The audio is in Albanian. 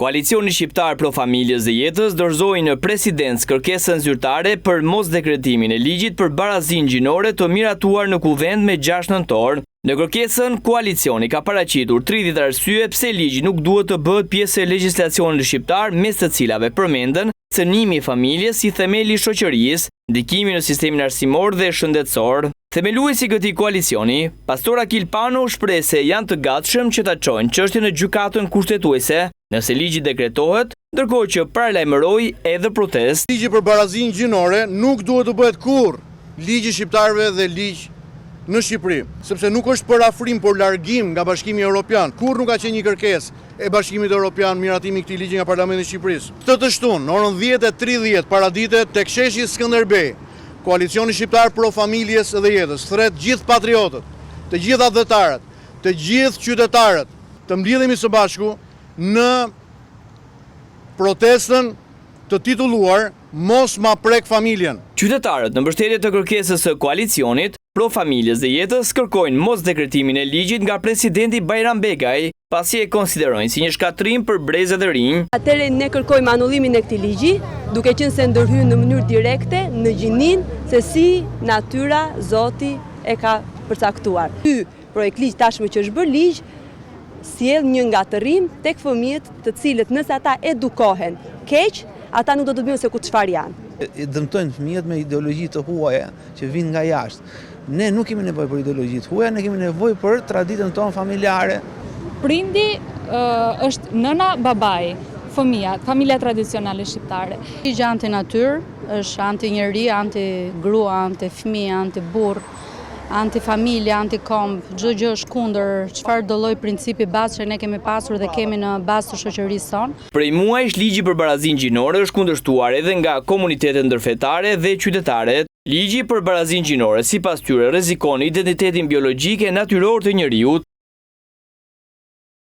Koalicioni Shqiptar Pro Familjes dhe Jetës dorëzoi në presidencë kërkesën zyrtare për mosdekretimin e ligjit për barazinë gjinore të miratuar në Kuvend me 6 nëntor. Në kërkesën, koalicioni ka paraqitur 30 arsye pse ligji nuk duhet të bëhet pjesë e legjislacionit shqiptar, mes të cilave përmenden cënimi i familjes si themeli i shoqërisë, ndikimi në sistemin arsimor dhe shëndetësor. Themeluesi i këtij koalicioni, Pastor Akil Pano, shpreh se janë të gatshëm që ta çojnë çështjen në gjykatën kushtetuese nëse ligji dekretohet, ndërkohë që paralajmëroi edhe protestë. Ligji për barazinë gjinore nuk duhet të bëhet kurrë ligji shqiptarëve dhe ligj në Shqipëri, sepse nuk është për afrim, por largim nga Bashkimi Evropian. Kurrë nuk ka qenë një kërkesë e Bashkimit Evropian miratimi i këtij ligji nga Parlamenti i Shqipërisë. Të shtunë, në orën 10:30 paradite tek sheshi Skënderbej, Koalicioni Shqiptar Pro Familjes dhe Jetës thret gjithë patriotët, të gjithë adhëtarët, të gjithë qytetarët të mbledhemi së bashku në protestën të titulluar Mos ma prek familjen. Qytetarët në mbështetje të kërkesës së koalicionit Pro Familjes dhe Jetës kërkojnë mosdekretimin e ligjit nga presidenti Bajram Begaj, pasi e konsiderojnë si një shkatrim për brezat e rinj. Atëherë ne kërkojmë anullimin e këtij ligji, duke qenë se ndërhyn në mënyrë direkte në gjinin se si natyra Zoti e ka përcaktuar. Ky projekt ligj tashmë që është bërë ligj sjell një ngatërim tek fëmijët, të cilët nëse ata edukohen keq, ata nuk do të bëjnë se ku çfarë janë. Dëmtojnë fëmijët me ideologji të huaja që vinë nga jashtë. Ne nuk kemi nevojë për ideologji të huaja, ne kemi nevojë për traditën tonë familjare. Prindi është nëna, babai, fëmia, familja tradicionale shqiptare. Ligji anti-natyrë, është anti-njeri, anti-grua, anti-fëmijë, anti-burr, anti-familje, anti-komb, çdo gjë është kundër çfarë do lloj principi bazë që ne kemi pasur dhe kemi në bazë të shoqërisë sonë. Prej muajsh ligji për barazinë gjinore është kundërshtuar edhe nga komunitetet ndërfetare dhe qytetarët. Ligji për barazinë gjinore sipas tyre rrezikon identitetin biologjik e natyror të njeriut,